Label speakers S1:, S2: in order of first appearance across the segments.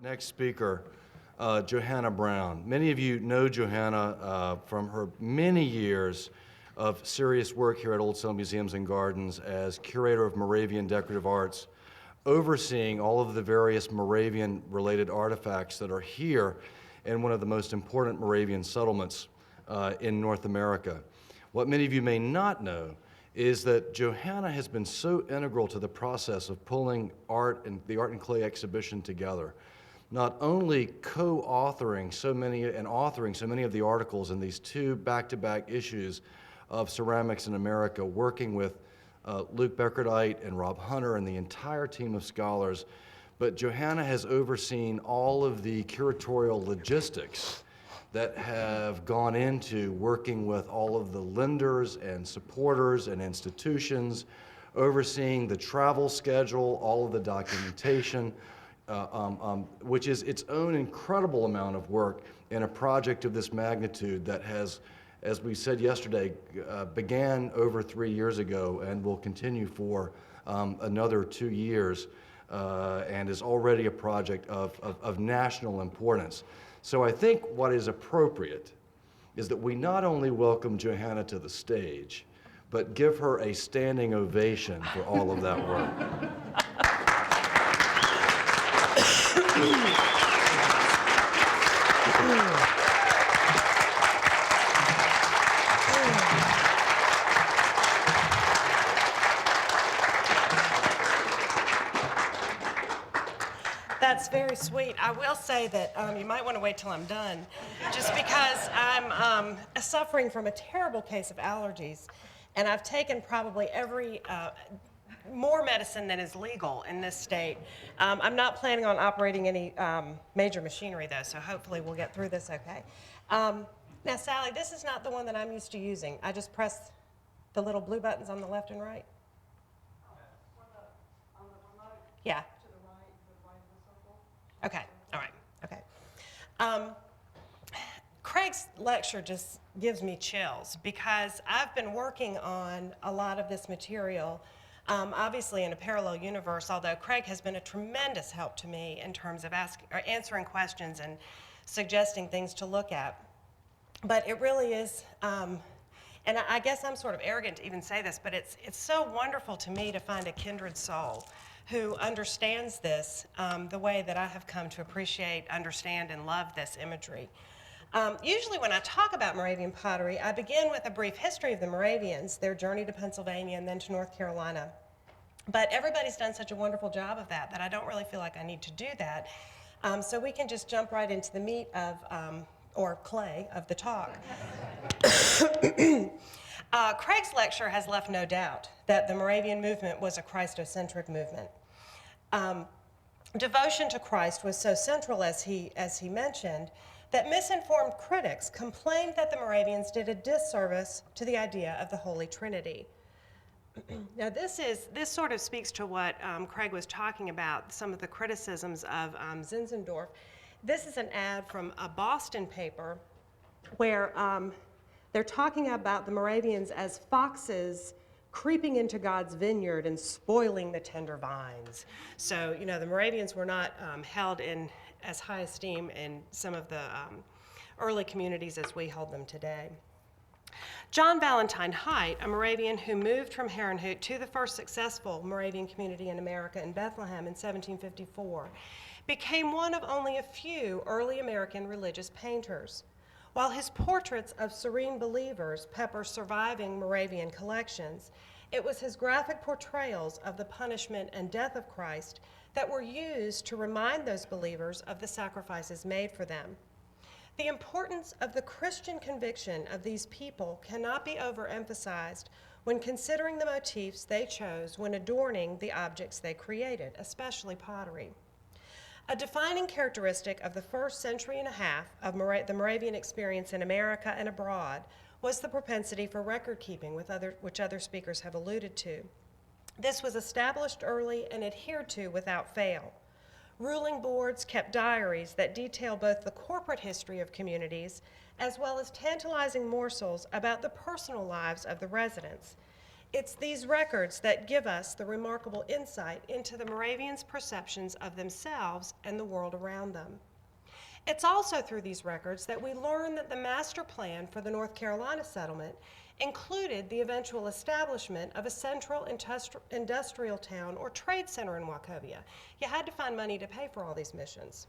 S1: next speaker, Johanna Brown. Many of you know Johanna from her many years of serious work here at Old Salem Museums and Gardens as curator of Moravian decorative arts, overseeing all of the various Moravian-related artifacts that are here in one of the most important Moravian settlements in North America. What many of you may not know is that Johanna has been so integral to the process of pulling art and the Art and Clay exhibition together, not only co-authoring so many and authoring so many of the articles in these two back-to-back issues of Ceramics in America, working with Luke Beckerdite and Rob Hunter and the entire team of scholars, but Johanna has overseen all of the curatorial logistics that have gone into working with all of the lenders and supporters and institutions, overseeing the travel schedule, all of the documentation, which is its own incredible amount of work in a project of this magnitude that has, as we said yesterday, began over 3 years ago and will continue for another 2 years, and is already a project of national importance. So I think what is appropriate is that we not only welcome Johanna to the stage, but give her a standing ovation for all of that work.
S2: That's very sweet. I will say that you might want to wait till I'm done, just because I'm suffering from a terrible case of allergies, and I've taken probably every more medicine than is legal in this state. I'm not planning on operating any major machinery, though, so hopefully we'll get through this okay. Now, Sally, this is not the one that I'm used to using. I just press the little blue buttons on the left and right. Yeah. Okay, all right, okay. Craig's lecture just gives me chills because I've been working on a lot of this material, obviously in a parallel universe, although Craig has been a tremendous help to me in terms of answering questions and suggesting things to look at. But it really is, and I guess I'm sort of arrogant to even say this, but it's so wonderful to me to find a kindred soul who understands this the way that I have come to appreciate, understand, and love this imagery. Usually when I talk about Moravian pottery, I begin with a brief history of the Moravians, their journey to Pennsylvania and then to North Carolina. But everybody's done such a wonderful job of that I don't really feel like I need to do that. So we can just jump right into the meat of, or clay, of the talk. Craig's lecture has left no doubt that the Moravian movement was a Christocentric movement. Devotion to Christ was so central, as he mentioned, that misinformed critics complained that the Moravians did a disservice to the idea of the Holy Trinity. Now this sort of speaks to what Craig was talking about, some of the criticisms of Zinzendorf. This is an ad from a Boston paper where they're talking about the Moravians as foxes creeping into God's vineyard and spoiling the tender vines. So, you know, the Moravians were not held in as high esteem in some of the early communities as we hold them today. John Valentine Haidt, a Moravian who moved from Herrnhut to the first successful Moravian community in America in Bethlehem in 1754, became one of only a few early American religious painters. While his portraits of serene believers pepper surviving Moravian collections, it was his graphic portrayals of the punishment and death of Christ that were used to remind those believers of the sacrifices made for them. The importance of the Christian conviction of these people cannot be overemphasized when considering the motifs they chose when adorning the objects they created, especially pottery. A defining characteristic of the first century and a half of the Moravian experience in America and abroad was the propensity for record keeping, which other speakers have alluded to. This was established early and adhered to without fail. Ruling boards kept diaries that detail both the corporate history of communities as well as tantalizing morsels about the personal lives of the residents. It's these records that give us the remarkable insight into the Moravians' perceptions of themselves and the world around them. It's also through these records that we learn that the master plan for the North Carolina settlement included the eventual establishment of a central industrial town or trade center in Wachovia. You had to find money to pay for all these missions.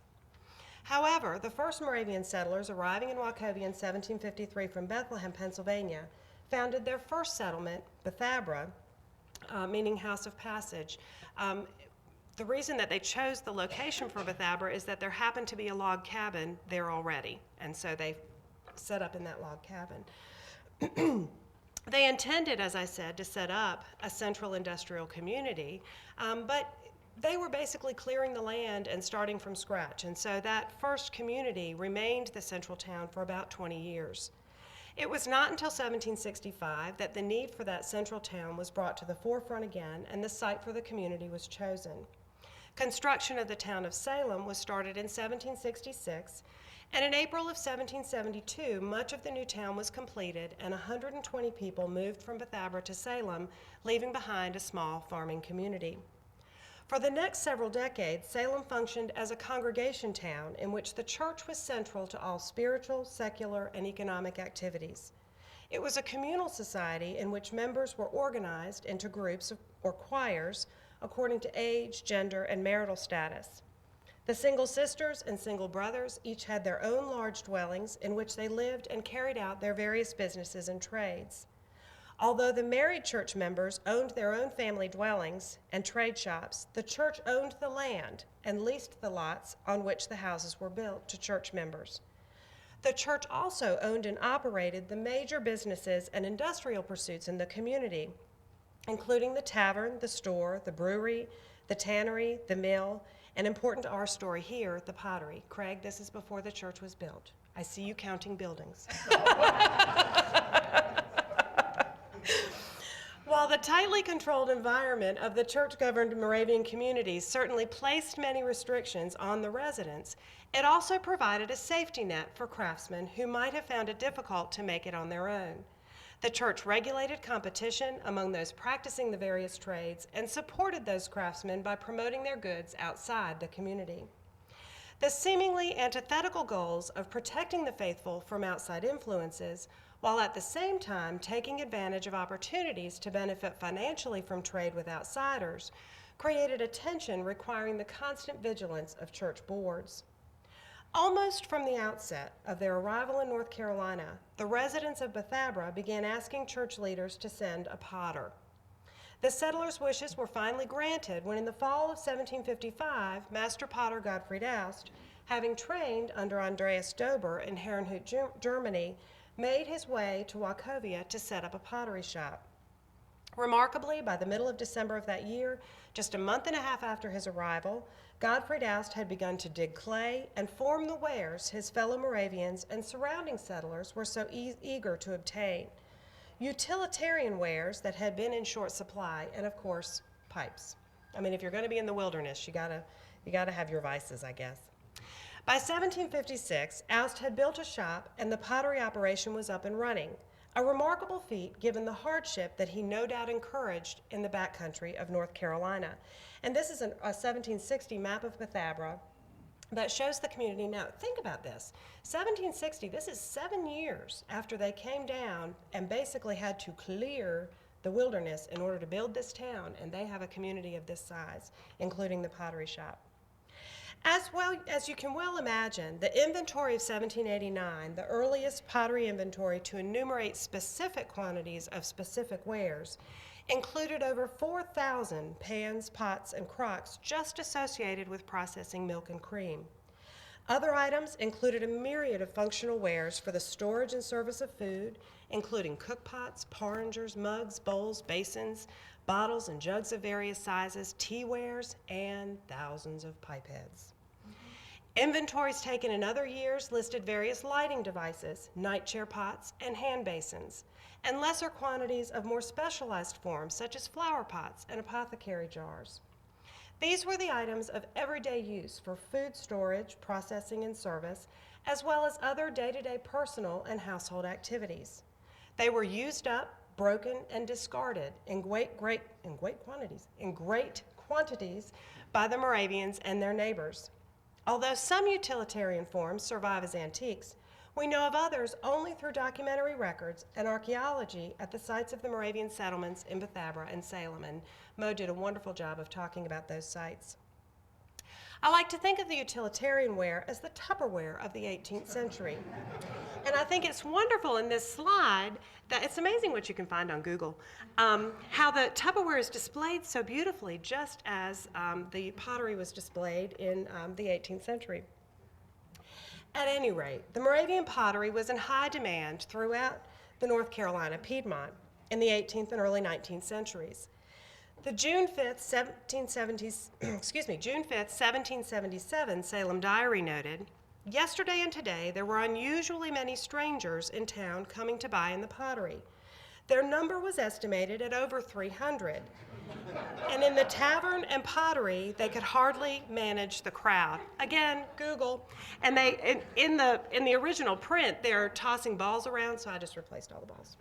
S2: However, the first Moravian settlers arriving in Wachovia in 1753 from Bethlehem, Pennsylvania, founded their first settlement, Bethabara, meaning House of Passage. The reason that they chose the location for Bethabara is that there happened to be a log cabin there already, and so they set up in that log cabin. They intended, as I said, to set up a central industrial community, but they were basically clearing the land and starting from scratch, and so that first community remained the central town for about 20 years. It was not until 1765 that the need for that central town was brought to the forefront again, and the site for the community was chosen. Construction of the town of Salem was started in 1766, and in April of 1772, much of the new town was completed, and 120 people moved from Bethabara to Salem, leaving behind a small farming community. For the next several decades, Salem functioned as a congregation town in which the church was central to all spiritual, secular, and economic activities. It was a communal society in which members were organized into groups or choirs according to age, gender, and marital status. The single sisters and single brothers each had their own large dwellings in which they lived and carried out their various businesses and trades. Although the married church members owned their own family dwellings and trade shops, the church owned the land and leased the lots on which the houses were built to church members. The church also owned and operated the major businesses and industrial pursuits in the community, including the tavern, the store, the brewery, the tannery, the mill, and important to our story here, the pottery. Craig, this is before the church was built. I see you counting buildings. While the tightly controlled environment of the church-governed Moravian communities certainly placed many restrictions on the residents, it also provided a safety net for craftsmen who might have found it difficult to make it on their own. The church regulated competition among those practicing the various trades and supported those craftsmen by promoting their goods outside the community. The seemingly antithetical goals of protecting the faithful from outside influences, while at the same time taking advantage of opportunities to benefit financially from trade with outsiders, created a tension requiring the constant vigilance of church boards. Almost from the outset of their arrival in North Carolina, the residents of Bethabara began asking church leaders to send a potter. The settlers' wishes were finally granted when in the fall of 1755, Master Potter Gottfried Aust, having trained under Andreas Dober in Herrnhut, Germany, made his way to Wachovia to set up a pottery shop. Remarkably, by the middle of December of that year, just a month and a half after his arrival, Gottfried Aust had begun to dig clay and form the wares his fellow Moravians and surrounding settlers were so eager to obtain. Utilitarian wares that had been in short supply, and of course, pipes. I mean, if you're going to be in the wilderness, you gotta have your vices, I guess. By 1756, Aust had built a shop and the pottery operation was up and running, a remarkable feat given the hardship that he no doubt encouraged in the backcountry of North Carolina. And this is a 1760 map of Bethabara that shows the community. Now, think about this. 1760, this is 7 years after they came down and basically had to clear the wilderness in order to build this town, and they have a community of this size, including the pottery shop. As well as you can well imagine, the inventory of 1789, the earliest pottery inventory to enumerate specific quantities of specific wares, included over 4,000 pans, pots, and crocks just associated with processing milk and cream. Other items included a myriad of functional wares for the storage and service of food, including cookpots, porringers, mugs, bowls, basins, bottles and jugs of various sizes, teawares, and thousands of pipe heads. Inventories taken in other years listed various lighting devices, night chair pots, and hand basins, and lesser quantities of more specialized forms such as flower pots and apothecary jars. These were the items of everyday use for food storage, processing, and service, as well as other day-to-day personal and household activities. They were used up, broken and discarded in great quantities by the Moravians and their neighbors. Although some utilitarian forms survive as antiques, we know of others only through documentary records and archaeology at the sites of the Moravian settlements in Bethabara and Salem, and Mo did a wonderful job of talking about those sites. I like to think of the utilitarian ware as the Tupperware of the 18th century. And I think it's wonderful in this slide that it's amazing what you can find on Google, how the Tupperware is displayed so beautifully, just as the pottery was displayed in the 18th century. At any rate, the Moravian pottery was in high demand throughout the North Carolina Piedmont in the 18th and early 19th centuries. The June 5th, 1777 Salem Diary noted, "Yesterday and today there were unusually many strangers in town coming to buy in the pottery. Their number was estimated at over 300. And in the tavern and pottery, they could hardly manage the crowd." Again, Google. And they, in the original print, they're tossing balls around, so I just replaced all the balls.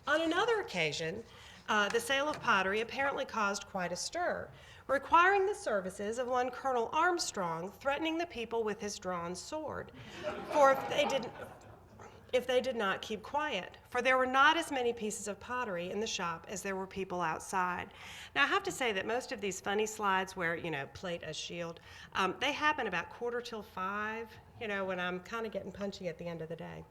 S2: On another occasion, the sale of pottery apparently caused quite a stir, requiring the services of one Colonel Armstrong, threatening the people with his drawn sword, for if they did not keep quiet, for there were not as many pieces of pottery in the shop as there were people outside. Now, I have to say that most of these funny slides where, plate as shield, they happen about 4:45, when I'm kind of getting punchy at the end of the day.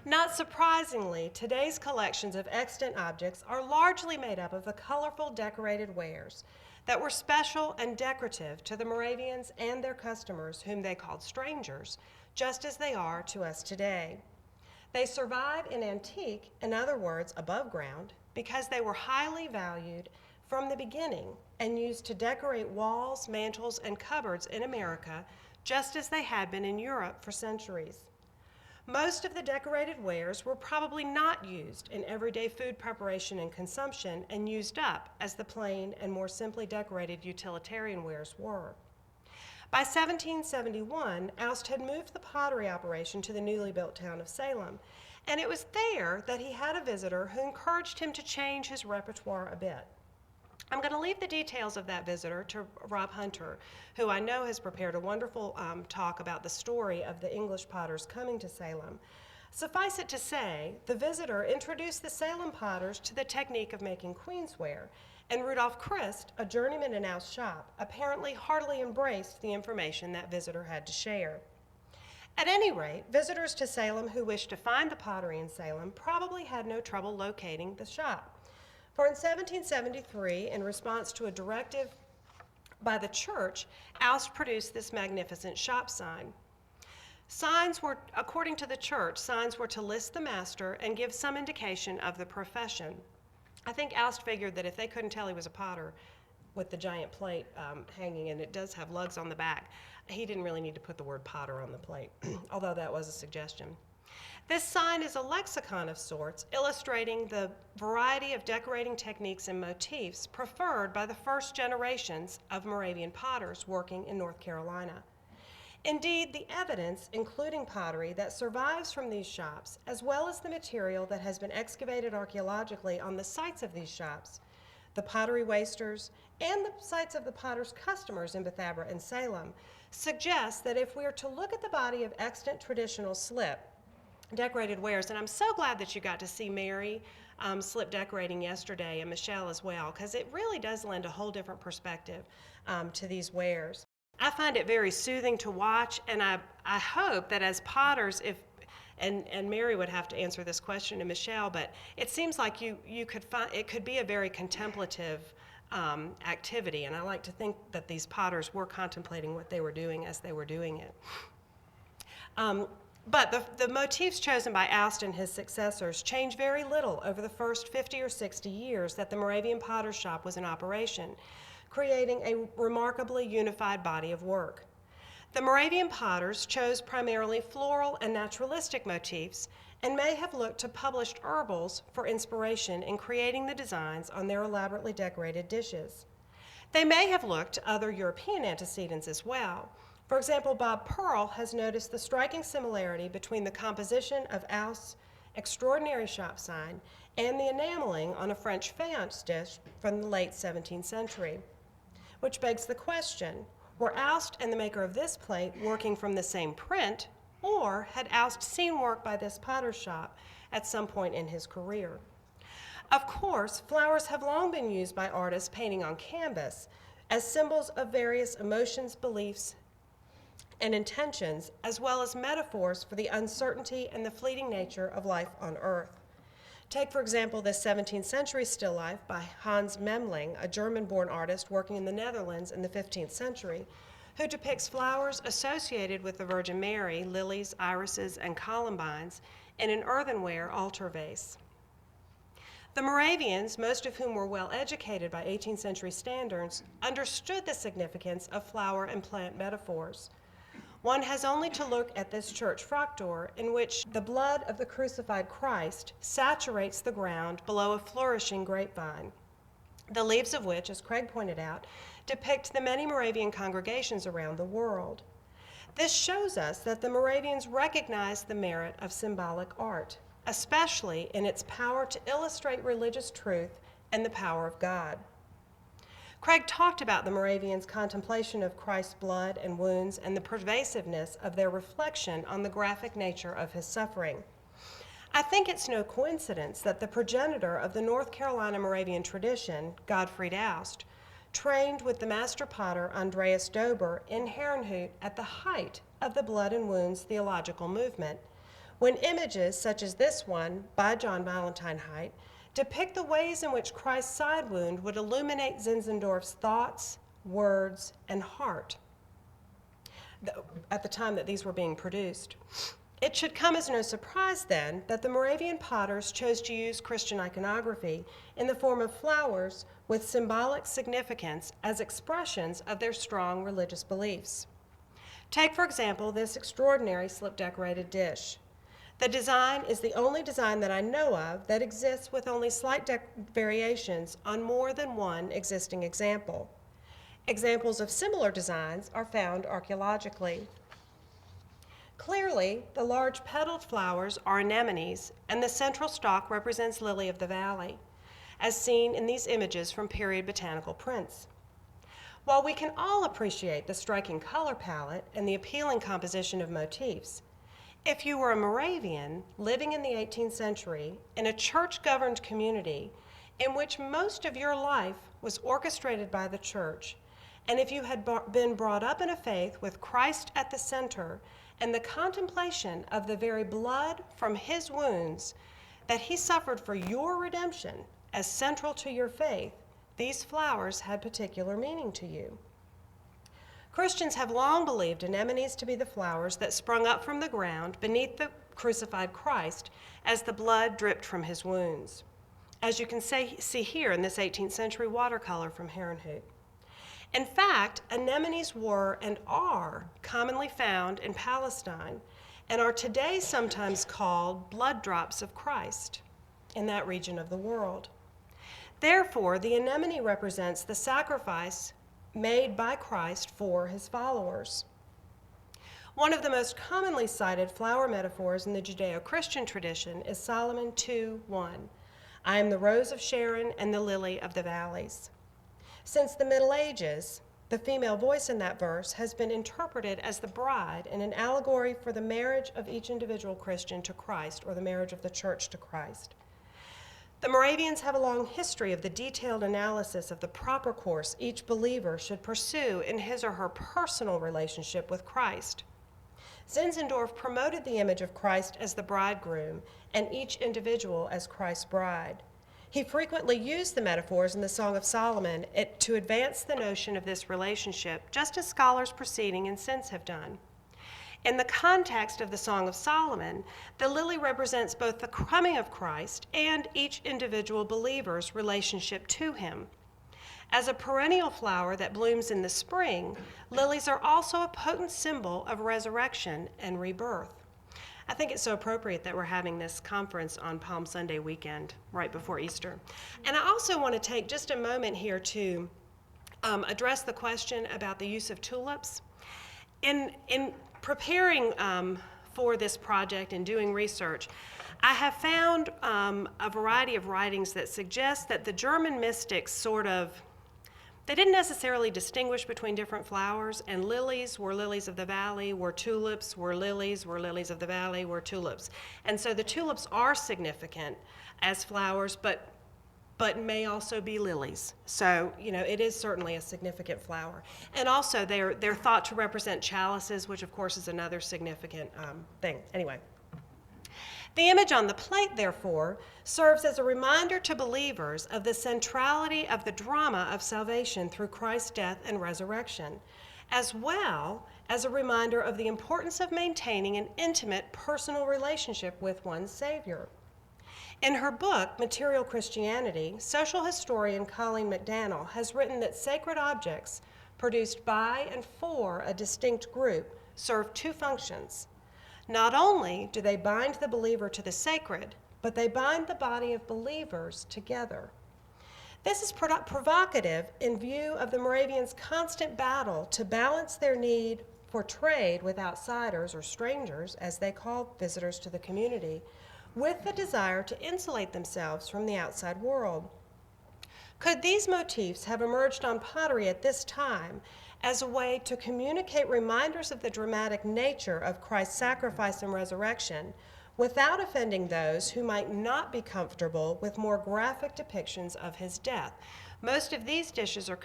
S2: Not surprisingly, today's collections of extant objects are largely made up of the colorful decorated wares that were special and decorative to the Moravians and their customers, whom they called strangers, just as they are to us today. They survive in antique, in other words, above ground, because they were highly valued from the beginning and used to decorate walls, mantels, and cupboards in America, just as they had been in Europe for centuries. Most of the decorated wares were probably not used in everyday food preparation and consumption and used up as the plain and more simply decorated utilitarian wares were. By 1771, Aust had moved the pottery operation to the newly built town of Salem, and it was there that he had a visitor who encouraged him to change his repertoire a bit. I'm going to leave the details of that visitor to Rob Hunter, who I know has prepared a wonderful talk about the story of the English potters coming to Salem. Suffice it to say, the visitor introduced the Salem potters to the technique of making queensware, and Rudolph Christ, a journeyman in Aust's shop, apparently heartily embraced the information that visitor had to share. At any rate, visitors to Salem who wished to find the pottery in Salem probably had no trouble locating the shop. For in 1773, in response to a directive by the church, Aust produced this magnificent shop sign. Signs were, according to the church, signs were to list the master and give some indication of the profession. I think Aust figured that if they couldn't tell he was a potter with the giant plate hanging, and it does have lugs on the back, he didn't really need to put the word potter on the plate, although that was a suggestion. This sign is a lexicon of sorts, illustrating the variety of decorating techniques and motifs preferred by the first generations of Moravian potters working in North Carolina. Indeed, the evidence, including pottery, that survives from these shops, as well as the material that has been excavated archaeologically on the sites of these shops, the pottery wasters, and the sites of the potters' customers in Bethabara and Salem, suggests that if we are to look at the body of extant traditional slip, decorated wares, and I'm so glad that you got to see Mary slip decorating yesterday, and Michelle as well, because it really does lend a whole different perspective to these wares. I find it very soothing to watch, and I hope that as potters, and Mary would have to answer this question to Michelle, but it seems like you could find, it could be a very contemplative activity, and I like to think that these potters were contemplating what they were doing as they were doing it. But the motifs chosen by Aust and his successors changed very little over the first 50 or 60 years that the Moravian Potter's Shop was in operation, creating a remarkably unified body of work. The Moravian potters chose primarily floral and naturalistic motifs and may have looked to published herbals for inspiration in creating the designs on their elaborately decorated dishes. They may have looked to other European antecedents as well. For example, Bob Pearl has noticed the striking similarity between the composition of Aust's extraordinary shop sign, and the enameling on a French faience dish from the late 17th century. Which begs the question, were Aust and the maker of this plate working from the same print, or had Aust seen work by this potter's shop at some point in his career? Of course, flowers have long been used by artists painting on canvas as symbols of various emotions, beliefs, and intentions, as well as metaphors for the uncertainty and the fleeting nature of life on earth. Take, for example, this 17th century still life by Hans Memling, a German-born artist working in the Netherlands in the 15th century, who depicts flowers associated with the Virgin Mary, lilies, irises, and columbines, in an earthenware altar vase. The Moravians, most of whom were well educated by 18th century standards, understood the significance of flower and plant metaphors. One has only to look at this church frockdoor in which the blood of the crucified Christ saturates the ground below a flourishing grapevine, the leaves of which, as Craig pointed out, depict the many Moravian congregations around the world. This shows us that the Moravians recognized the merit of symbolic art, especially in its power to illustrate religious truth and the power of God. Craig talked about the Moravians' contemplation of Christ's blood and wounds and the pervasiveness of their reflection on the graphic nature of his suffering. I think it's no coincidence that the progenitor of the North Carolina Moravian tradition, Gottfried Aust, trained with the master potter Andreas Dober in Herrnhut at the height of the blood and wounds theological movement, when images such as this one by John Valentine Haidt depict the ways in which Christ's side wound would illuminate Zinzendorf's thoughts, words, and heart at the time that these were being produced. It should come as no surprise, then, that the Moravian potters chose to use Christian iconography in the form of flowers with symbolic significance as expressions of their strong religious beliefs. Take, for example, this extraordinary slip-decorated dish. The design is the only design that I know of that exists with only slight variations on more than one existing example. Examples of similar designs are found archaeologically. Clearly, the large petaled flowers are anemones, and the central stalk represents lily of the valley, as seen in these images from period botanical prints. While we can all appreciate the striking color palette and the appealing composition of motifs, if you were a Moravian living in the 18th century in a church-governed community in which most of your life was orchestrated by the church, and if you had been brought up in a faith with Christ at the center and the contemplation of the very blood from his wounds that he suffered for your redemption as central to your faith, these flowers had particular meaning to you. Christians have long believed anemones to be the flowers that sprung up from the ground beneath the crucified Christ as the blood dripped from his wounds, as you can see here in this 18th century watercolor from Herrnhut. In fact, anemones were and are commonly found in Palestine and are today sometimes called blood drops of Christ in that region of the world. Therefore, the anemone represents the sacrifice made by Christ for his followers. One of the most commonly cited flower metaphors in the Judeo-Christian tradition is Solomon 2:1. I am the rose of Sharon and the lily of the valleys. Since the Middle Ages, the female voice in that verse has been interpreted as the bride in an allegory for the marriage of each individual Christian to Christ, or the marriage of the church to Christ. The Moravians have a long history of the detailed analysis of the proper course each believer should pursue in his or her personal relationship with Christ. Zinzendorf promoted the image of Christ as the bridegroom and each individual as Christ's bride. He frequently used the metaphors in the Song of Solomon to advance the notion of this relationship, just as scholars preceding and since have done. In the context of the Song of Solomon, the lily represents both the coming of Christ and each individual believer's relationship to him. As a perennial flower that blooms in the spring, lilies are also a potent symbol of resurrection and rebirth. I think it's so appropriate that we're having this conference on Palm Sunday weekend, right before Easter. And I also want to take just a moment here to address the question about the use of tulips. In preparing for this project and doing research, I have found a variety of writings that suggest that the German mystics they didn't necessarily distinguish between different flowers, and lilies were lilies of the valley, where tulips were lilies of the valley, were tulips. And so the tulips are significant as flowers, but may also be lilies. So, it is certainly a significant flower. And also, they're thought to represent chalices, which of course is another significant thing. Anyway. The image on the plate, therefore, serves as a reminder to believers of the centrality of the drama of salvation through Christ's death and resurrection, as well as a reminder of the importance of maintaining an intimate personal relationship with one's Savior. In her book, Material Christianity, social historian Colleen McDaniel has written that sacred objects produced by and for a distinct group serve two functions. Not only do they bind the believer to the sacred, but they bind the body of believers together. This is provocative in view of the Moravians' constant battle to balance their need for trade with outsiders, or strangers, as they call visitors to the community, with the desire to insulate themselves from the outside world. Could these motifs have emerged on pottery at this time as a way to communicate reminders of the dramatic nature of Christ's sacrifice and resurrection without offending those who might not be comfortable with more graphic depictions of his death? Most of these dishes are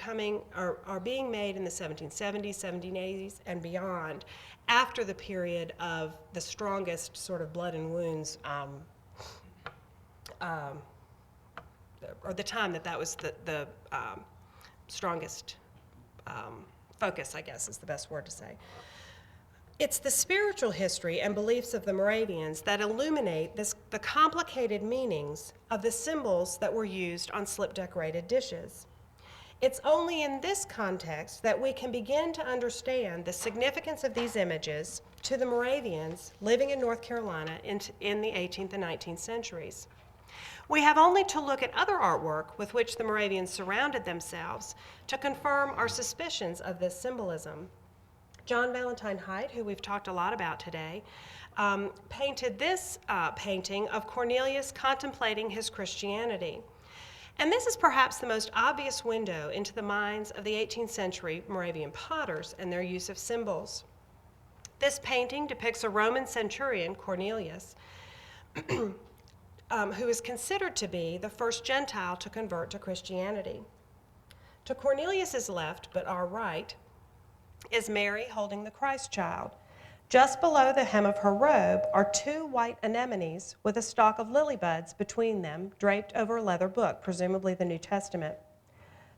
S2: being made in the 1770s, 1780s, and beyond, after the period of the strongest sort of blood and wounds, or the time that was the strongest focus, I guess is the best word to say. It's the spiritual history and beliefs of the Moravians that illuminate the complicated meanings of the symbols that were used on slip-decorated dishes. It's only in this context that we can begin to understand the significance of these images to the Moravians living in North Carolina in the 18th and 19th centuries. We have only to look at other artwork with which the Moravians surrounded themselves to confirm our suspicions of this symbolism. John Valentine Height, who we've talked a lot about today, painted this painting of Cornelius contemplating his Christianity. And this is perhaps the most obvious window into the minds of the 18th century Moravian potters and their use of symbols. This painting depicts a Roman centurion, Cornelius, who is considered to be the first Gentile to convert to Christianity. To Cornelius's left, but our right, is Mary holding the Christ child. Just below the hem of her robe are two white anemones with a stalk of lily buds between them, draped over a leather book, presumably the New Testament.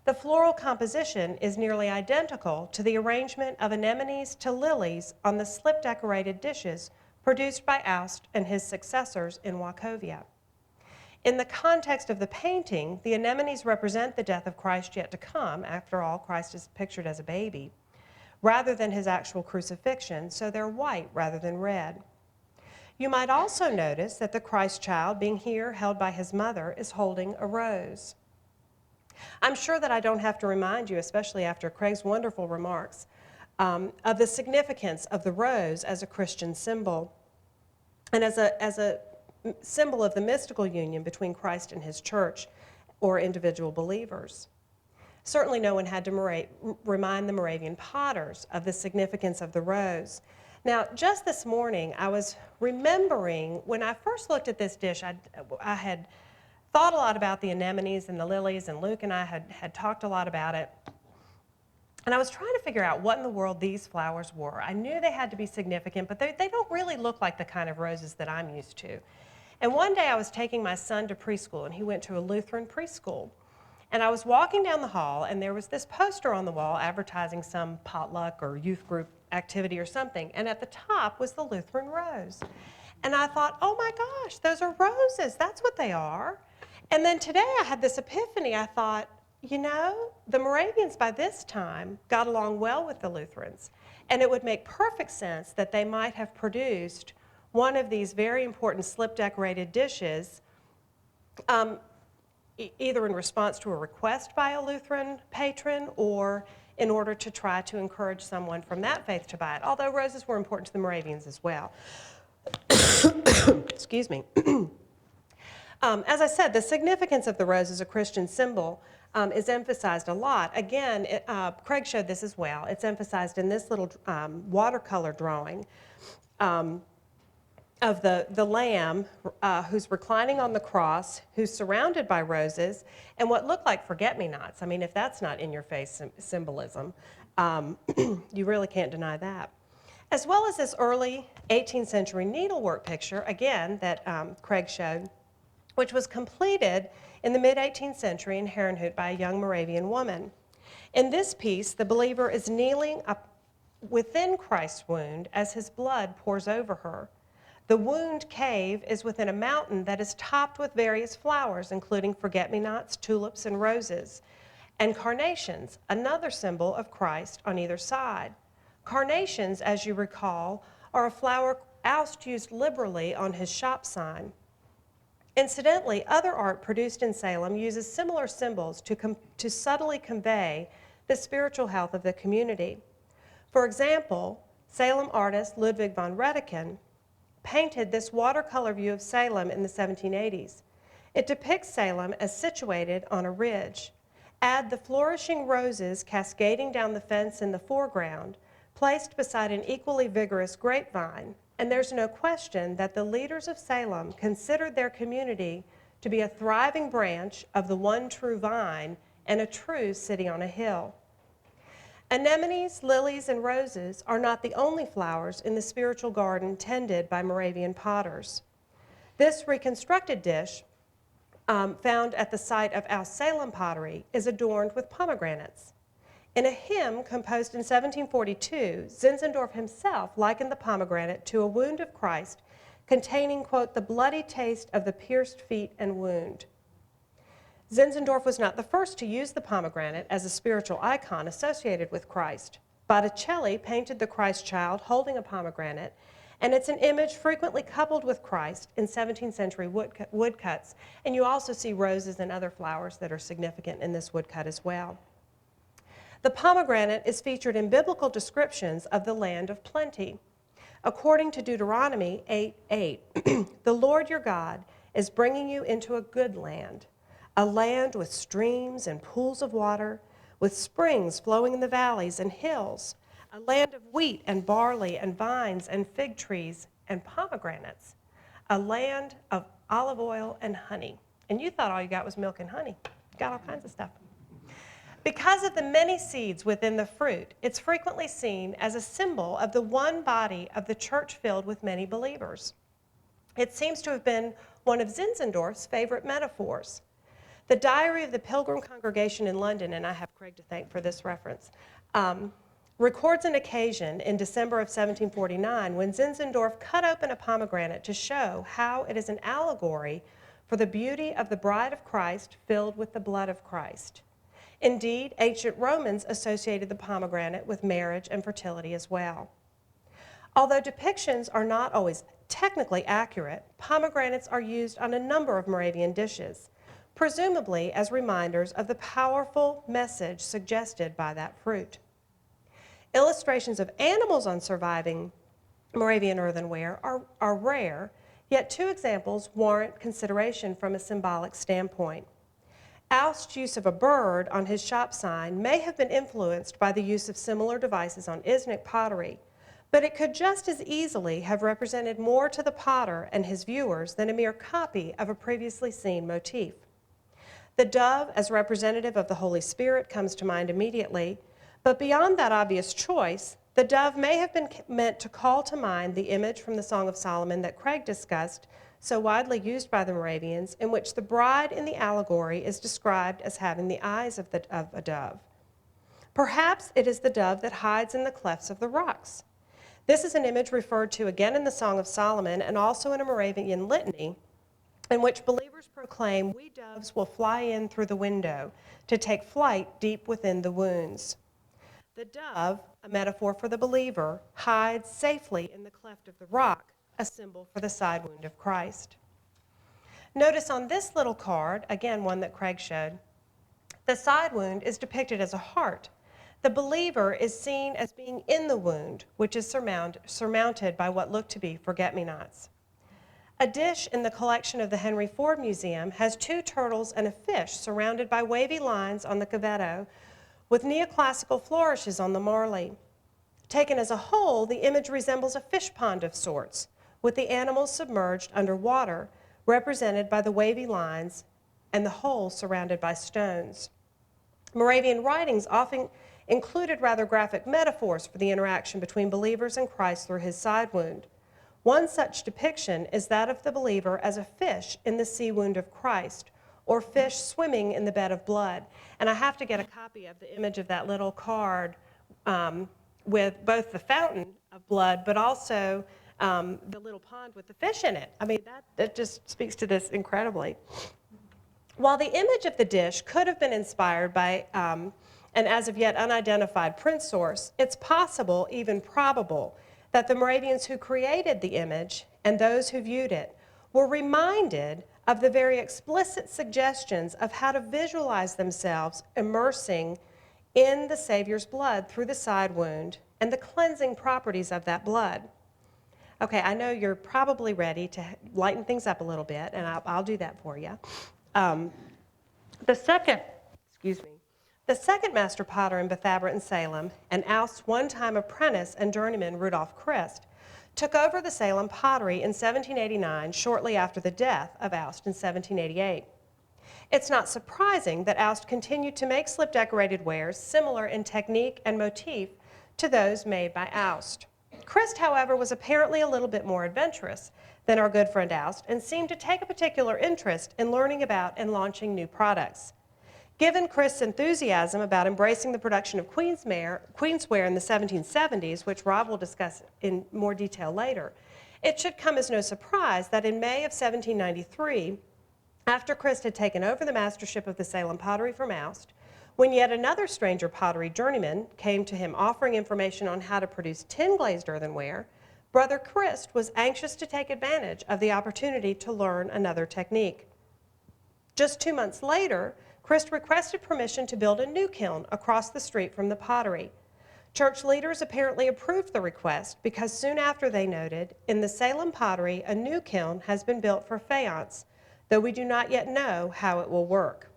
S2: The floral composition is nearly identical to the arrangement of anemones to lilies on the slip-decorated dishes produced by Aust and his successors in Wachovia. In the context of the painting, the anemones represent the death of Christ yet to come. After all, Christ is pictured as a baby, rather than his actual crucifixion, so they're white rather than red. You might also notice that the Christ child, being here held by his mother, is holding a rose. I'm sure that I don't have to remind you, especially after Craig's wonderful remarks, of the significance of the rose as a Christian symbol and as a symbol of the mystical union between Christ and his church or individual believers. Certainly no one had to remind the Moravian potters of the significance of the rose. Now, just this morning, I was remembering when I first looked at this dish, I had thought a lot about the anemones and the lilies, and Luke and I had talked a lot about it. And I was trying to figure out what in the world these flowers were. I knew they had to be significant, but they don't really look like the kind of roses that I'm used to. And one day I was taking my son to preschool, and he went to a Lutheran preschool. And I was walking down the hall, and there was this poster on the wall advertising some potluck or youth group activity or something. And at the top was the Lutheran rose. And I thought, oh my gosh, those are roses. That's what they are. And then today I had this epiphany. I thought, you know, the Moravians by this time got along well with the Lutherans. And it would make perfect sense that they might have produced one of these very important slip-decorated dishes either in response to a request by a Lutheran patron or in order to try to encourage someone from that faith to buy it, although roses were important to the Moravians as well. Excuse me. As I said, the significance of the rose as a Christian symbol is emphasized a lot. Again, Craig showed this as well. It's emphasized in this little watercolor drawing of the lamb who's reclining on the cross, who's surrounded by roses, and what look like forget-me-nots. I mean, if that's not in-your-face symbolism, you really can't deny that. As well as this early 18th century needlework picture, again, that Craig showed, which was completed in the mid-18th century in Herrnhut by a young Moravian woman. In this piece, the believer is kneeling up within Christ's wound as his blood pours over her. The wound cave is within a mountain that is topped with various flowers, including forget-me-nots, tulips, and roses, and carnations, another symbol of Christ on either side. Carnations, as you recall, are a flower Aust used liberally on his shop sign. Incidentally, other art produced in Salem uses similar symbols to subtly convey the spiritual health of the community. For example, Salem artist Ludwig von Redicken painted this watercolor view of Salem in the 1780s. It depicts Salem as situated on a ridge. Add the flourishing roses cascading down the fence in the foreground, placed beside an equally vigorous grapevine, and there's no question that the leaders of Salem considered their community to be a thriving branch of the one true vine and a true city on a hill. Anemones, lilies, and roses are not the only flowers in the spiritual garden tended by Moravian potters. This reconstructed dish, found at the site of Aus Salem pottery, is adorned with pomegranates. In a hymn composed in 1742, Zinzendorf himself likened the pomegranate to a wound of Christ containing, quote, the bloody taste of the pierced feet and wound. Zinzendorf was not the first to use the pomegranate as a spiritual icon associated with Christ. Botticelli painted the Christ child holding a pomegranate, and it's an image frequently coupled with Christ in 17th century woodcuts, and you also see roses and other flowers that are significant in this woodcut as well. The pomegranate is featured in biblical descriptions of the land of plenty. According to Deuteronomy 8:8, the Lord your God is bringing you into a good land, a land with streams and pools of water, with springs flowing in the valleys and hills, a land of wheat and barley and vines and fig trees and pomegranates, a land of olive oil and honey. And you thought all you got was milk and honey. You got all kinds of stuff. Because of the many seeds within the fruit, it's frequently seen as a symbol of the one body of the church filled with many believers. It seems to have been one of Zinzendorf's favorite metaphors. The Diary of the Pilgrim Congregation in London, and I have Craig to thank for this reference, records an occasion in December of 1749 when Zinzendorf cut open a pomegranate to show how it is an allegory for the beauty of the bride of Christ filled with the blood of Christ. Indeed, ancient Romans associated the pomegranate with marriage and fertility as well. Although depictions are not always technically accurate, pomegranates are used on a number of Moravian dishes, presumably as reminders of the powerful message suggested by that fruit. Illustrations of animals on surviving Moravian earthenware are rare, yet two examples warrant consideration from a symbolic standpoint. Aust's use of a bird on his shop sign may have been influenced by the use of similar devices on Iznik pottery, but it could just as easily have represented more to the potter and his viewers than a mere copy of a previously seen motif. The dove, as representative of the Holy Spirit, comes to mind immediately, but beyond that obvious choice, the dove may have been meant to call to mind the image from the Song of Solomon that Craig discussed, so widely used by the Moravians, in which the bride in the allegory is described as having the eyes of a dove. Perhaps it is the dove that hides in the clefts of the rocks. This is an image referred to again in the Song of Solomon and also in a Moravian litany, in which believers proclaim, "We doves will fly in through the window to take flight deep within the wounds." The dove, a metaphor for the believer, hides safely in the cleft of the rock, a symbol for the side wound of Christ. Notice on this little card, again one that Craig showed, the side wound is depicted as a heart. The believer is seen as being in the wound, which is surmounted by what look to be forget-me-nots. A dish in the collection of the Henry Ford Museum has 2 turtles and a fish surrounded by wavy lines on the cavetto with neoclassical flourishes on the marley. Taken as a whole, the image resembles a fish pond of sorts, with the animals submerged under water, represented by the wavy lines, and the whole surrounded by stones. Moravian writings often included rather graphic metaphors for the interaction between believers and Christ through his side wound. One such depiction is that of the believer as a fish in the sea wound of Christ, or fish swimming in the bed of blood. And I have to get a copy of the image of that little card with both the fountain of blood, but also the little pond with the fish in it. I mean, that just speaks to this incredibly. While the image of the dish could have been inspired by an as of yet unidentified print source, it's possible, even probable, that the Moravians who created the image and those who viewed it were reminded of the very explicit suggestions of how to visualize themselves immersing in the Savior's blood through the side wound and the cleansing properties of that blood. Okay, I know you're probably ready to lighten things up a little bit, and I'll do that for you. The second master potter in Bethabara and Salem, and Aust's one-time apprentice and journeyman Rudolf Christ, took over the Salem pottery in 1789, shortly after the death of Aust in 1788. It's not surprising that Aust continued to make slip-decorated wares similar in technique and motif to those made by Aust. Christ, however, was apparently a little bit more adventurous than our good friend Aust and seemed to take a particular interest in learning about and launching new products. Given Christ's enthusiasm about embracing the production of queensware in the 1770s, which Rob will discuss in more detail later, it should come as no surprise that in May of 1793, after Christ had taken over the mastership of the Salem pottery from Aust, when yet another stranger pottery journeyman came to him offering information on how to produce tin-glazed earthenware, Brother Christ was anxious to take advantage of the opportunity to learn another technique. Just 2 months later, Christ requested permission to build a new kiln across the street from the pottery. Church leaders apparently approved the request because soon after they noted, in the Salem pottery, a new kiln has been built for faience, though we do not yet know how it will work.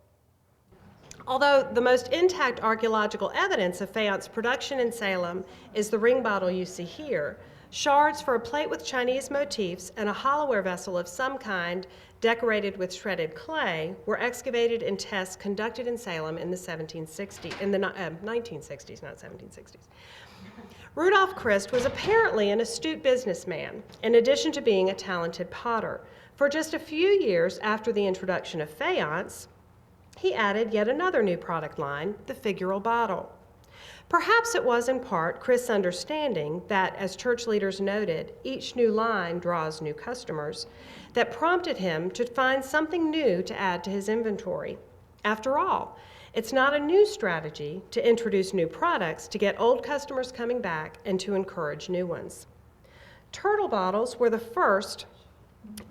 S2: Although the most intact archaeological evidence of faience production in Salem is the ring bottle you see here, shards for a plate with Chinese motifs and a hollowware vessel of some kind decorated with shredded clay were excavated in tests conducted in Salem in the 1960s, not 1760s. Rudolf Christ was apparently an astute businessman, in addition to being a talented potter. For just a few years after the introduction of faience, he added yet another new product line, the figural bottle. Perhaps it was in part Christ's understanding that, as church leaders noted, each new line draws new customers, that prompted him to find something new to add to his inventory. After all, it's not a new strategy to introduce new products to get old customers coming back and to encourage new ones. Turtle bottles were the first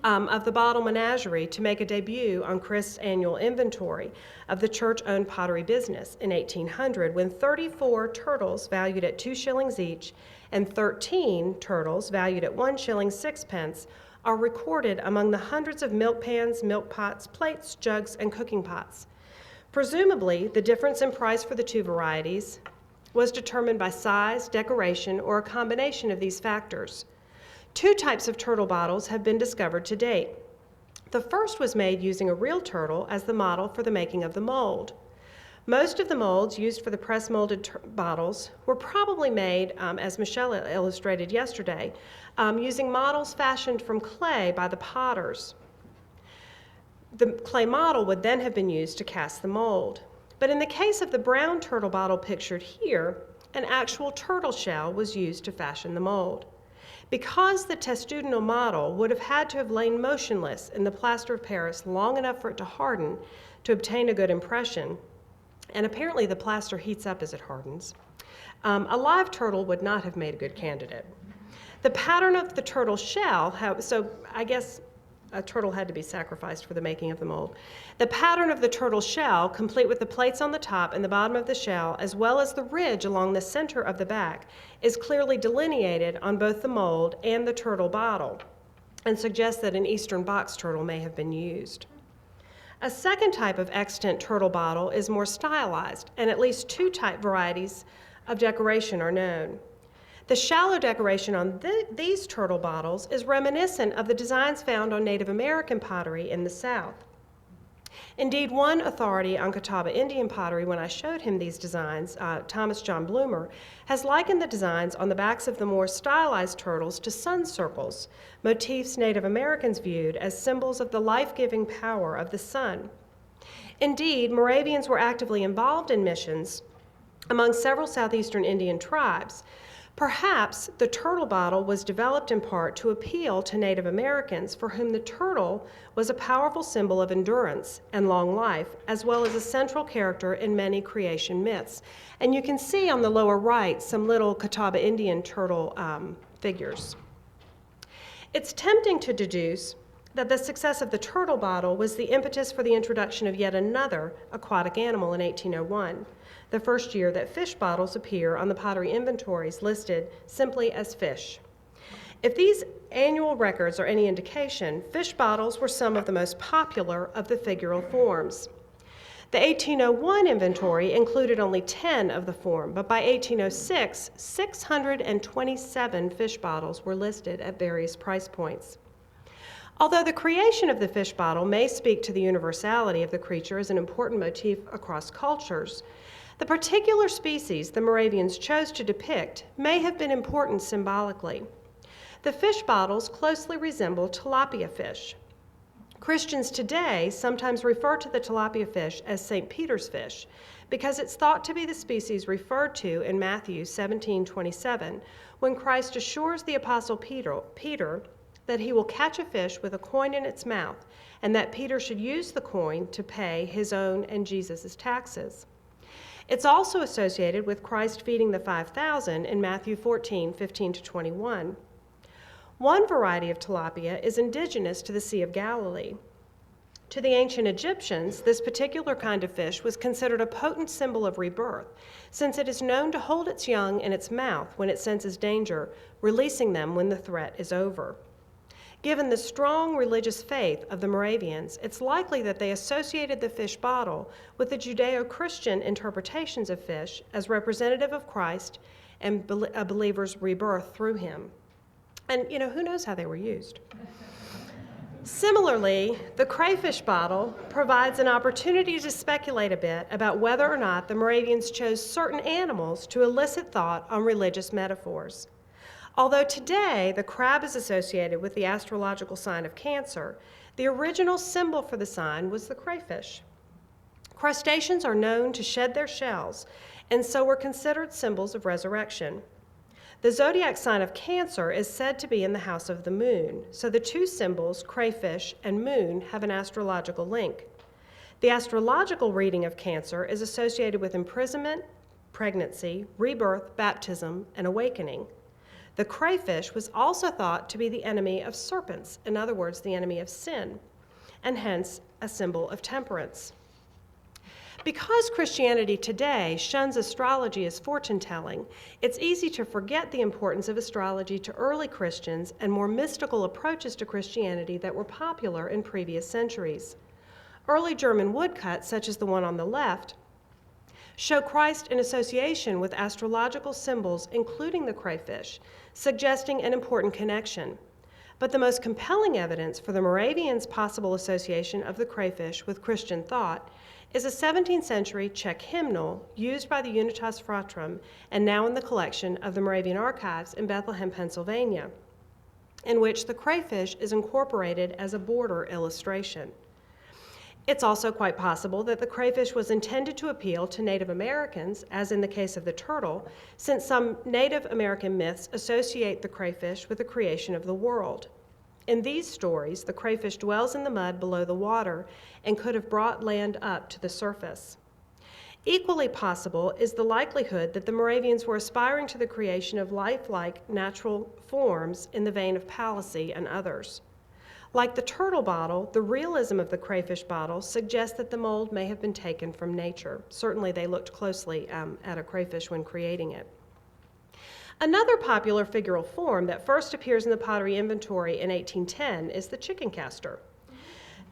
S2: of the bottle menagerie to make a debut on Christ's annual inventory of the church-owned pottery business in 1800, when 34 turtles valued at 2 shillings each and 13 turtles valued at 1 shilling 6 are recorded among the hundreds of milk pans, milk pots, plates, jugs, and cooking pots. Presumably, the difference in price for the two varieties was determined by size, decoration, or a combination of these factors. 2 types of turtle bottles have been discovered to date. The first was made using a real turtle as the model for the making of the mold. Most of the molds used for the press-molded bottles were probably made, as Michelle illustrated yesterday, using models fashioned from clay by the potters. The clay model would then have been used to cast the mold. But in the case of the brown turtle bottle pictured here, an actual turtle shell was used to fashion the mold. Because the testudinal model would have had to have lain motionless in the plaster of Paris long enough for it to harden to obtain a good impression, and apparently the plaster heats up as it hardens, a live turtle would not have made a good candidate. The pattern of the turtle shell, so I guess a turtle had to be sacrificed for the making of the mold. The pattern of the turtle shell, complete with the plates on the top and the bottom of the shell, as well as the ridge along the center of the back, is clearly delineated on both the mold and the turtle bottle. and suggests that an eastern box turtle may have been used. A second type of extant turtle bottle is more stylized, and at least two type varieties of decoration are known. The shallow decoration on these turtle bottles is reminiscent of the designs found on Native American pottery in the South. Indeed, one authority on Catawba Indian pottery, when I showed him these designs, Thomas John Bloomer, has likened the designs on the backs of the more stylized turtles to sun circles, motifs Native Americans viewed as symbols of the life-giving power of the sun. Indeed, Moravians were actively involved in missions among several southeastern Indian tribes. Perhaps the turtle bottle was developed in part to appeal to Native Americans for whom the turtle was a powerful symbol of endurance and long life, as well as a central character in many creation myths. And you can see on the lower right some little Catawba Indian turtle figures. It's tempting to deduce that the success of the turtle bottle was the impetus for the introduction of yet another aquatic animal in 1801. The first year that fish bottles appear on the pottery inventories listed simply as fish. If these annual records are any indication, fish bottles were some of the most popular of the figural forms. The 1801 inventory included only 10 of the form, but by 1806, 627 fish bottles were listed at various price points. Although the creation of the fish bottle may speak to the universality of the creature as an important motif across cultures, the particular species the Moravians chose to depict may have been important symbolically. The fish bottles closely resemble tilapia fish. Christians today sometimes refer to the tilapia fish as St. Peter's fish because it's thought to be the species referred to in Matthew 17:27 when Christ assures the Apostle Peter that he will catch a fish with a coin in its mouth and that Peter should use the coin to pay his own and Jesus' taxes. It's also associated with Christ feeding the 5,000 in Matthew 14:15-21. One variety of tilapia is indigenous to the Sea of Galilee. To the ancient Egyptians, this particular kind of fish was considered a potent symbol of rebirth, since it is known to hold its young in its mouth when it senses danger, releasing them when the threat is over. Given the strong religious faith of the Moravians, it's likely that they associated the fish bottle with the Judeo-Christian interpretations of fish as representative of Christ and a believer's rebirth through him. And, who knows how they were used? Similarly, the crayfish bottle provides an opportunity to speculate a bit about whether or not the Moravians chose certain animals to elicit thought on religious metaphors. Although today the crab is associated with the astrological sign of Cancer, the original symbol for the sign was the crayfish. Crustaceans are known to shed their shells, and so were considered symbols of resurrection. The zodiac sign of Cancer is said to be in the house of the moon, so the two symbols, crayfish and moon, have an astrological link. The astrological reading of Cancer is associated with imprisonment, pregnancy, rebirth, baptism, and awakening. The crayfish was also thought to be the enemy of serpents, in other words, the enemy of sin, and hence a symbol of temperance. Because Christianity today shuns astrology as fortune-telling, it's easy to forget the importance of astrology to early Christians and more mystical approaches to Christianity that were popular in previous centuries. Early German woodcuts, such as the one on the left, show Christ in association with astrological symbols, including the crayfish, suggesting an important connection. But the most compelling evidence for the Moravians' possible association of the crayfish with Christian thought is a 17th century Czech hymnal used by the Unitas Fratrum and now in the collection of the Moravian Archives in Bethlehem, Pennsylvania, in which the crayfish is incorporated as a border illustration. It's also quite possible that the crayfish was intended to appeal to Native Americans, as in the case of the turtle, since some Native American myths associate the crayfish with the creation of the world. In these stories, the crayfish dwells in the mud below the water and could have brought land up to the surface. Equally possible is the likelihood that the Moravians were aspiring to the creation of lifelike natural forms in the vein of Palissy and others. Like the turtle bottle, the realism of the crayfish bottle suggests that the mold may have been taken from nature. Certainly they looked closely at a crayfish when creating it. Another popular figural form that first appears in the pottery inventory in 1810 is the chicken caster.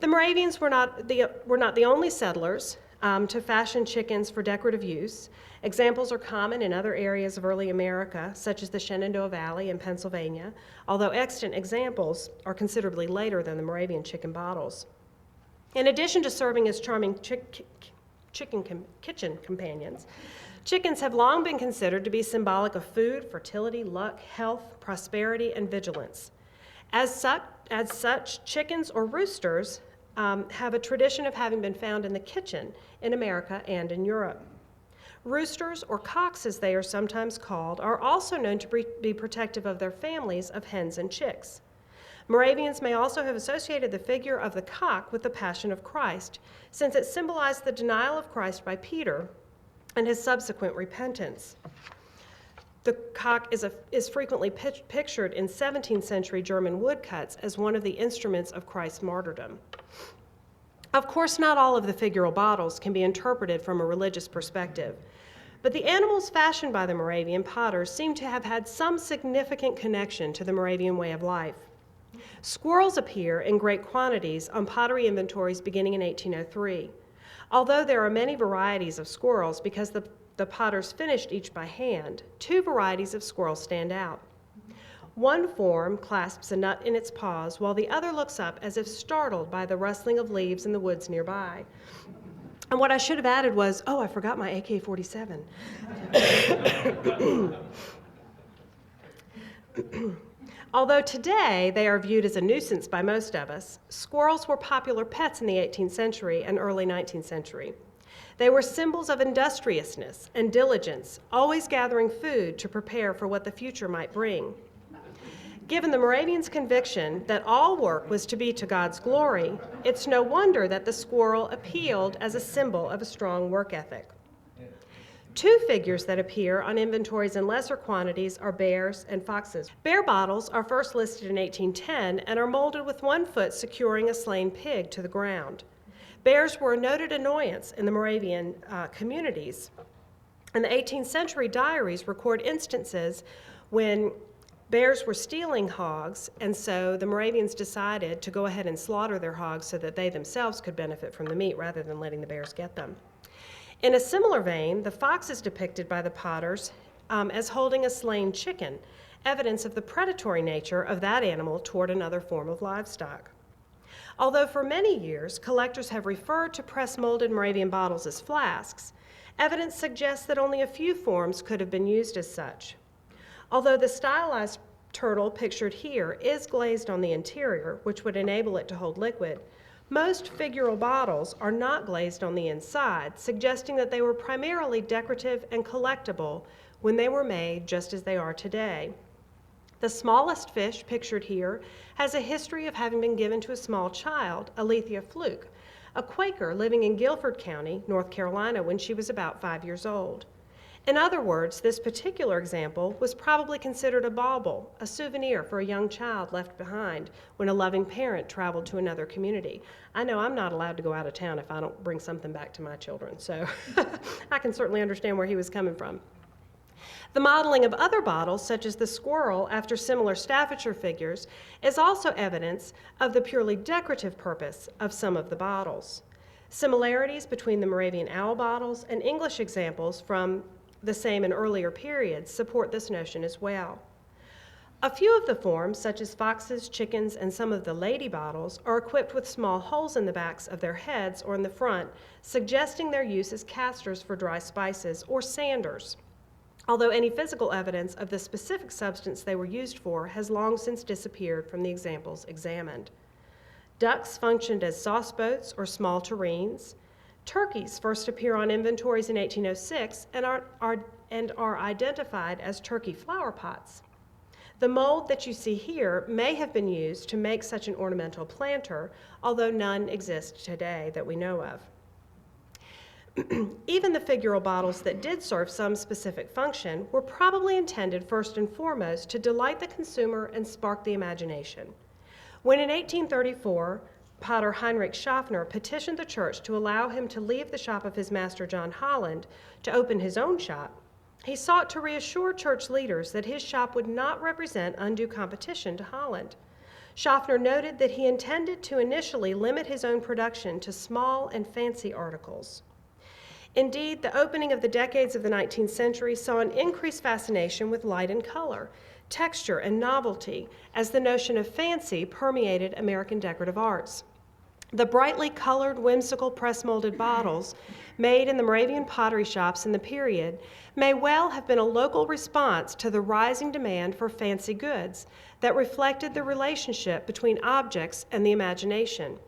S2: The Moravians were not the only settlers to fashion chickens for decorative use. Examples are common in other areas of early America, such as the Shenandoah Valley in Pennsylvania, although extant examples are considerably later than the Moravian chicken bottles. In addition to serving as charming kitchen companions, chickens have long been considered to be symbolic of food, fertility, luck, health, prosperity, and vigilance. As such, chickens or roosters have a tradition of having been found in the kitchen in America and in Europe. Roosters, or cocks as they are sometimes called, are also known to be protective of their families of hens and chicks. Moravians may also have associated the figure of the cock with the Passion of Christ, since it symbolized the denial of Christ by Peter and his subsequent repentance. The cock is frequently pictured in 17th century German woodcuts as one of the instruments of Christ's martyrdom. Of course, not all of the figural bottles can be interpreted from a religious perspective, but the animals fashioned by the Moravian potters seem to have had some significant connection to the Moravian way of life. Squirrels appear in great quantities on pottery inventories beginning in 1803. Although there are many varieties of squirrels because the potters finished each by hand, two varieties of squirrels stand out. One form clasps a nut in its paws while the other looks up as if startled by the rustling of leaves in the woods nearby. And what I should have added was, oh, I forgot my AK-47. Although today they are viewed as a nuisance by most of us, squirrels were popular pets in the 18th century and early 19th century. They were symbols of industriousness and diligence, always gathering food to prepare for what the future might bring. Given the Moravians' conviction that all work was to be to God's glory, it's no wonder that the squirrel appealed as a symbol of a strong work ethic. Two figures that appear on inventories in lesser quantities are bears and foxes. Bear bottles are first listed in 1810 and are molded with one foot securing a slain pig to the ground. Bears were a noted annoyance in the Moravian communities, and the 18th century diaries record instances when bears were stealing hogs, and so the Moravians decided to go ahead and slaughter their hogs so that they themselves could benefit from the meat rather than letting the bears get them. In a similar vein, the fox is depicted by the potters as holding a slain chicken, evidence of the predatory nature of that animal toward another form of livestock. Although for many years collectors have referred to press-molded Moravian bottles as flasks, evidence suggests that only a few forms could have been used as such. Although the stylized turtle pictured here is glazed on the interior, which would enable it to hold liquid, most figural bottles are not glazed on the inside, suggesting that they were primarily decorative and collectible when they were made just as they are today. The smallest fish pictured here has a history of having been given to a small child, Alethea Fluke, a Quaker living in Guilford County, North Carolina, when she was about 5 years old. In other words, this particular example was probably considered a bauble, a souvenir for a young child left behind when a loving parent traveled to another community. I know I'm not allowed to go out of town if I don't bring something back to my children, so I can certainly understand where he was coming from. The modeling of other bottles, such as the squirrel after similar Staffordshire figures, is also evidence of the purely decorative purpose of some of the bottles. Similarities between the Moravian owl bottles and English examples from the same and earlier periods support this notion as well. A few of the forms, such as foxes, chickens, and some of the lady bottles, are equipped with small holes in the backs of their heads or in the front, suggesting their use as casters for dry spices or sanders, although any physical evidence of the specific substance they were used for has long since disappeared from the examples examined. Ducks functioned as sauce boats or small tureens. Turkeys first appear on inventories in 1806 and are identified as turkey flowerpots. The mold that you see here may have been used to make such an ornamental planter, although none exist today that we know of. Even the figural bottles that did serve some specific function were probably intended first and foremost to delight the consumer and spark the imagination. When in 1834, potter Heinrich Schaffner petitioned the church to allow him to leave the shop of his master John Holland to open his own shop, He sought to reassure church leaders that his shop would not represent undue competition to Holland. Schaffner noted that he intended to initially limit his own production to small and fancy articles. Indeed, the opening of the decades of the 19th century saw an increased fascination with light and color, texture and novelty, as the notion of fancy permeated American decorative arts. The brightly colored, whimsical press-molded bottles made in the Moravian pottery shops in the period may well have been a local response to the rising demand for fancy goods that reflected the relationship between objects and the imagination.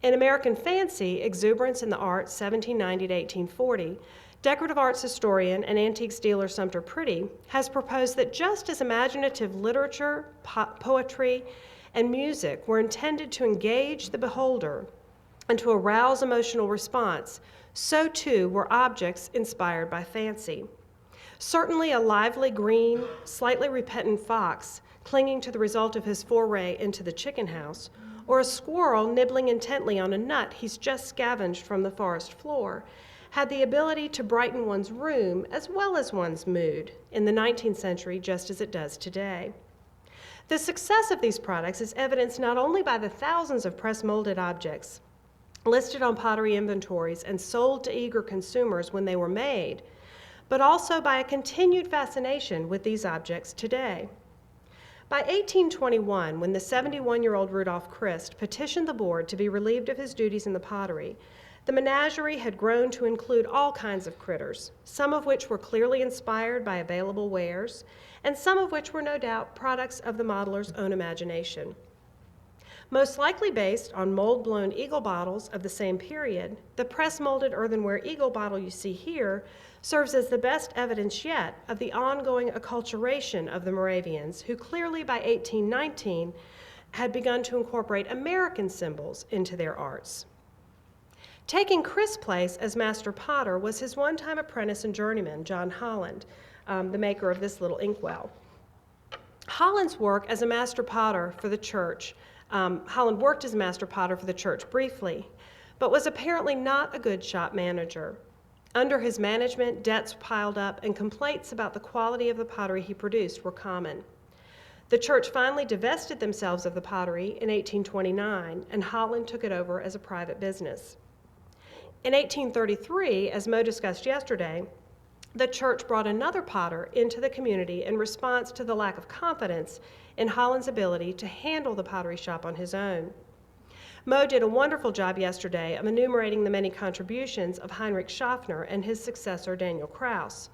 S2: In American Fancy, Exuberance in the Arts, 1790 to 1840, decorative arts historian and antiques dealer Sumter Pretty has proposed that just as imaginative literature, poetry, and music were intended to engage the beholder and to arouse emotional response, so too were objects inspired by fancy. Certainly a lively green, slightly repentant fox clinging to the result of his foray into the chicken house, or a squirrel nibbling intently on a nut he's just scavenged from the forest floor, had the ability to brighten one's room as well as one's mood in the 19th century, just as it does today. The success of these products is evidenced not only by the thousands of press-molded objects listed on pottery inventories and sold to eager consumers when they were made, but also by a continued fascination with these objects today. By 1821, when the 71-year-old Rudolf Christ petitioned the board to be relieved of his duties in the pottery, the menagerie had grown to include all kinds of critters, some of which were clearly inspired by available wares, and some of which were no doubt products of the modeler's own imagination. Most likely based on mold-blown eagle bottles of the same period, the press-molded earthenware eagle bottle you see here serves as the best evidence yet of the ongoing acculturation of the Moravians, who clearly by 1819 had begun to incorporate American symbols into their arts. Taking Christ's place as master potter was his one-time apprentice and journeyman, John Holland, the maker of this little inkwell. Holland's work as a master potter for the church, Holland worked as a master potter for the church briefly, but was apparently not a good shop manager. Under his management, debts piled up and complaints about the quality of the pottery he produced were common. The church finally divested themselves of the pottery in 1829, and Holland took it over as a private business. In 1833, as Mo discussed yesterday, the church brought another potter into the community in response to the lack of confidence in Holland's ability to handle the pottery shop on his own. Mo did a wonderful job yesterday of enumerating the many contributions of Heinrich Schaffner and his successor, Daniel Kraus.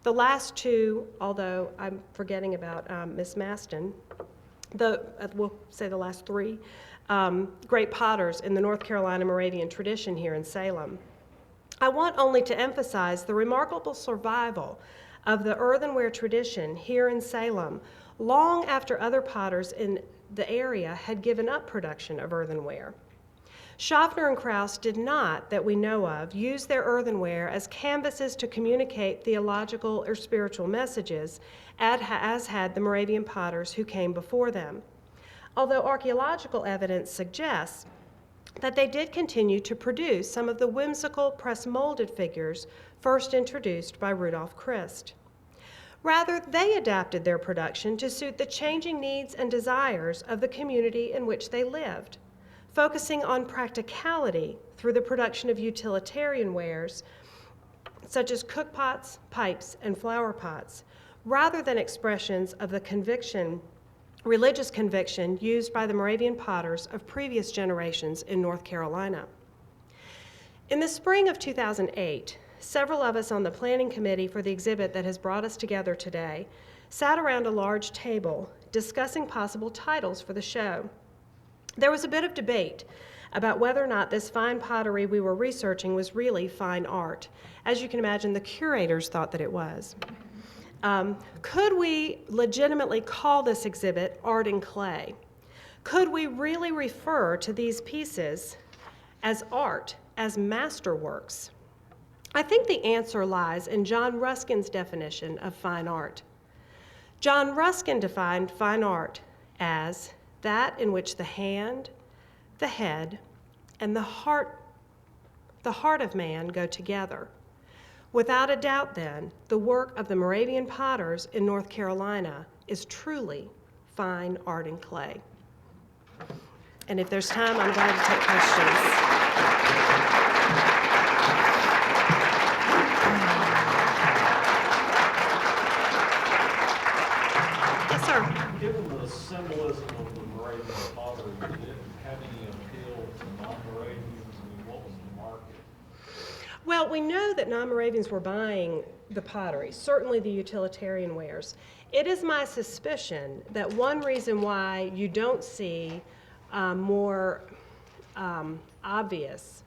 S2: The last two, although I'm forgetting about Miss Maston, we'll say the last three, great potters in the North Carolina Moravian tradition here in Salem. I want only to emphasize the remarkable survival of the earthenware tradition here in Salem long after other potters in the area had given up production of earthenware. Schaffner and Kraus did not, that we know of, use their earthenware as canvases to communicate theological or spiritual messages, as had the Moravian potters who came before them, although archaeological evidence suggests that they did continue to produce some of the whimsical press-molded figures first introduced by Rudolf Christ. Rather, they adapted their production to suit the changing needs and desires of the community in which they lived, focusing on practicality through the production of utilitarian wares such as cookpots, pipes, and flowerpots, rather than expressions of the religious conviction used by the Moravian potters of previous generations in North Carolina. In the spring of 2008, several of us on the planning committee for the exhibit that has brought us together today sat around a large table discussing possible titles for the show. There was a bit of debate about whether or not this fine pottery we were researching was really fine art. As you can imagine, the curators thought that it was. Could we legitimately call this exhibit art in clay? Could we really refer to these pieces as art, as masterworks? I think the answer lies in John Ruskin's definition of fine art. John Ruskin defined fine art as that in which the hand, the head, and the heart of man go together, Without a doubt, then, the work of the Moravian potters in North Carolina is truly fine art in clay. And if there's time, I'm glad to take questions. Yes, sir.
S3: Given the symbolism of the Moravian pottery, did it have any appeal to non-Moravians? I mean, what was the market?
S2: Well, we know that non-Moravians were buying the pottery, certainly the utilitarian wares. It is my suspicion that one reason why you don't see more obvious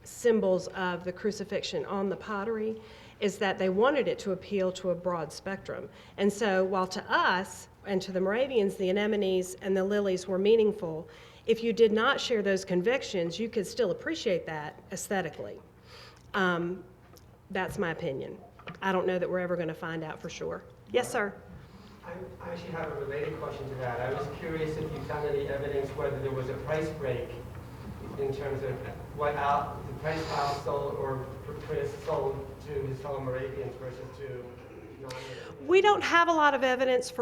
S2: symbols of the crucifixion on the pottery is that they wanted it to appeal to a broad spectrum. And so while to us and to the Moravians, the anemones and the lilies were meaningful, if you did not share those convictions, you could still appreciate that aesthetically. That's my opinion. I don't know that we're ever going to find out for sure. Yes, sir.
S4: I actually have a related question to that. I was curious if you found any evidence whether there was a price break in terms of what the price Al sold or Chris sold to his fellow Moravians versus to non-Moravians.
S2: We don't have a lot of evidence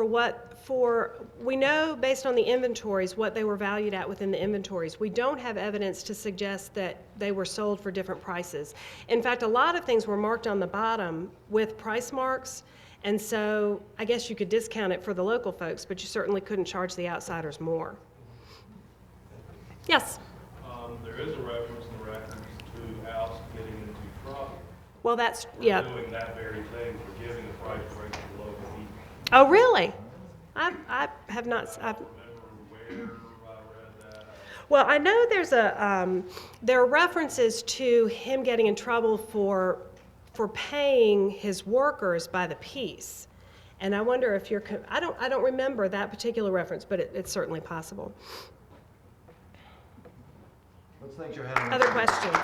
S2: we know based on the inventories what they were valued at within the inventories. We don't have evidence to suggest that they were sold for different prices. In fact, a lot of things were marked on the bottom with price marks, and so I guess you could discount it for the local folks, but you certainly couldn't charge the outsiders more. Yes?
S3: There is a reference in the records to Al's getting into trouble
S2: Well, that's,
S3: for
S2: yeah.
S3: doing that very thing, for giving a price break to the local people.
S2: Oh, really? I have not,
S3: I don't remember where I read that.
S2: well, I know there are references to him getting in trouble for paying his workers by the piece. And I wonder if I don't remember that particular reference, but it's certainly possible.
S1: Let's thank Johanna.
S2: Other questions?